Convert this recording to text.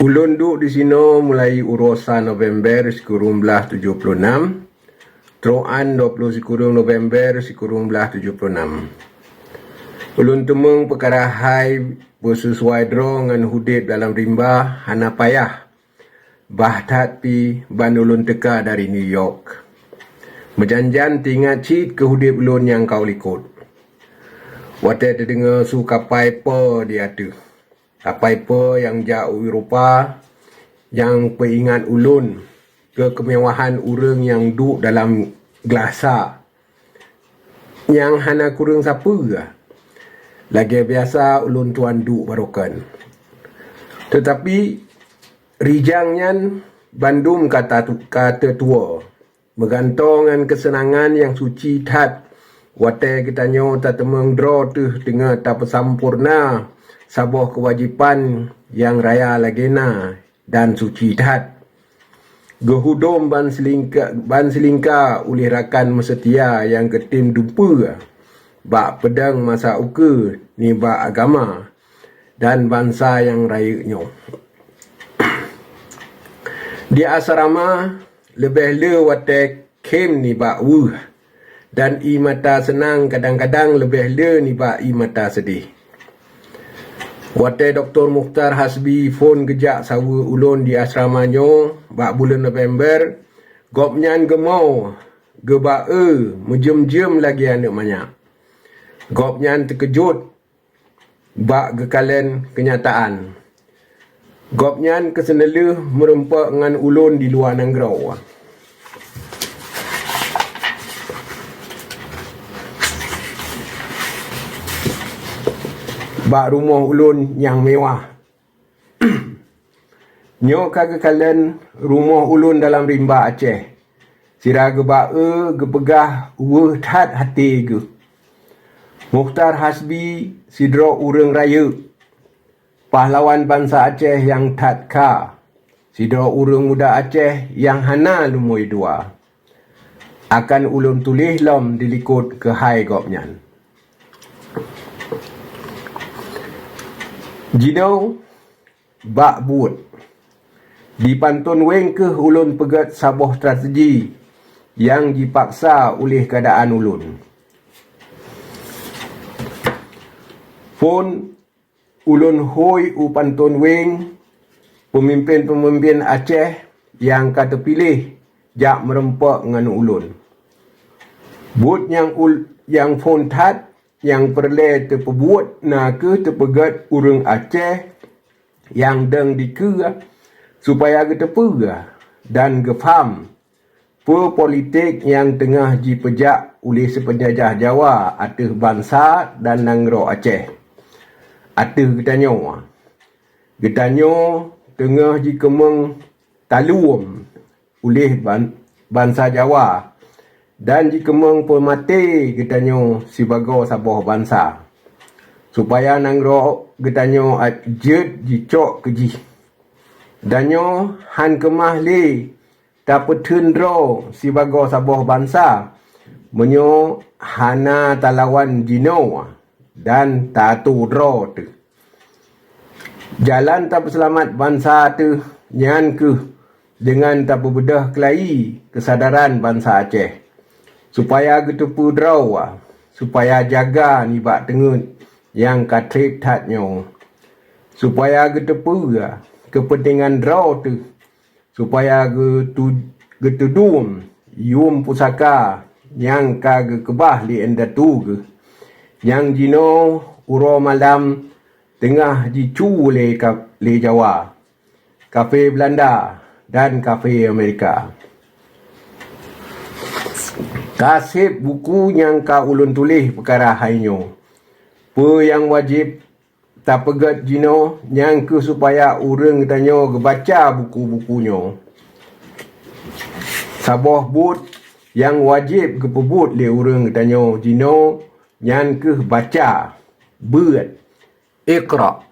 Ulun duk di sini mulai urusan November sekurang belah 76. Teruan 20 sekurang November sekurang belah 76. Ulun temung perkara hai bersesuai dro ngan hudib dalam rimba hana payah. Bahtat pi ban ulun teka dari New York. Menjanjan tingat cit ke hudib ulun yang kau likut. Wate terdengar su kapai pe dia tu. Kapai pe yang jauh Eropah yang peingat ulun ke kemewahan urang yang duk dalam gelasa yang hana kurang siapa ke. Lagi biasa ulun tuan duk barokan. Tetapi rijangnya bandum kata tua bergantongan kesenangan yang suci tat wate kita nyo tak temeng draw tu dengan tak pesampurna sabuh kewajipan yang raya lagena dan suci tat. Gehudom ban selingka oleh rakan mesetia yang ketim dumpa bak pedang masa uka ni bak agama dan bangsa yang raya nyo. Di asrama lebih le wate kem ni bak wuh dan i mata senang kadang-kadang lebih le ni bak i mata sedih. Wate Dr. Mukhtar Hasbi phone kejak sawa ulun di asramanyo bak bulan November gopnyan gemau gebak mejem-jem lagi anak banyak. Gopnyan terkejut bak gekalen kenyataan. Gopnyan kesenela merempak dengan ulun di luar Nangrau. Bak rumah ulun yang mewah. Nyo kagekalen rumah ulun dalam rimba Aceh. Sira gebak gepegah weh tat hati ge. Mukhtar Hasbi sidro urang raya. Pahlawan bangsa Aceh yang tat ka. Sidro urang muda Aceh yang hana lumui dua. Akan ulun tulis lom dilikut ke hai gopnyan. Jino bak buat di pantun weng ke ulun pegat sabuh strategi yang dipaksa oleh keadaan ulun. Pun ulun hoi pantun weng pemimpin-pemimpin Aceh yang kata pilih jak merempak dengan ulun. But yang phone tat yang perle terpebuat na ke terpegat urang Aceh yang deng dike supaya ke tepe dan gefam politik yang tengah dipejak oleh sepenjajah Jawa atas bangsa dan Nangrau Aceh. Atas getanyo tengah dikemeng talum oleh bangsa Jawa dan dikemeng pemati getanyo sebagai sabuh bangsa supaya Nangrau getanyo jet dicok keji danyo han kemah le tapetendro sebagai sabuh bangsa menyo hana talawan jino dan tatu dro tu jalan tak selamat bangsa tu nyan ke dengan tak berbedah kelai kesadaran bangsa Aceh supaya getepu draw supaya jaga ni bak tengut yang katrip tatnyo supaya getepu kepentingan draw tu supaya getudum yum pusaka yang kebah li enda tu yang jino uro malam tengah dicu le Jawa kafe Belanda dan kafe Amerika. Kasih buku yang ka ulun tulis perkara hainyo. Yang wajib tak pegat jino yang ke supaya urang tanyo baca buku-bukunyo. Sabuh but yang wajib kepebut le urang tanyo jino yang ke baca. Buat. Iqra.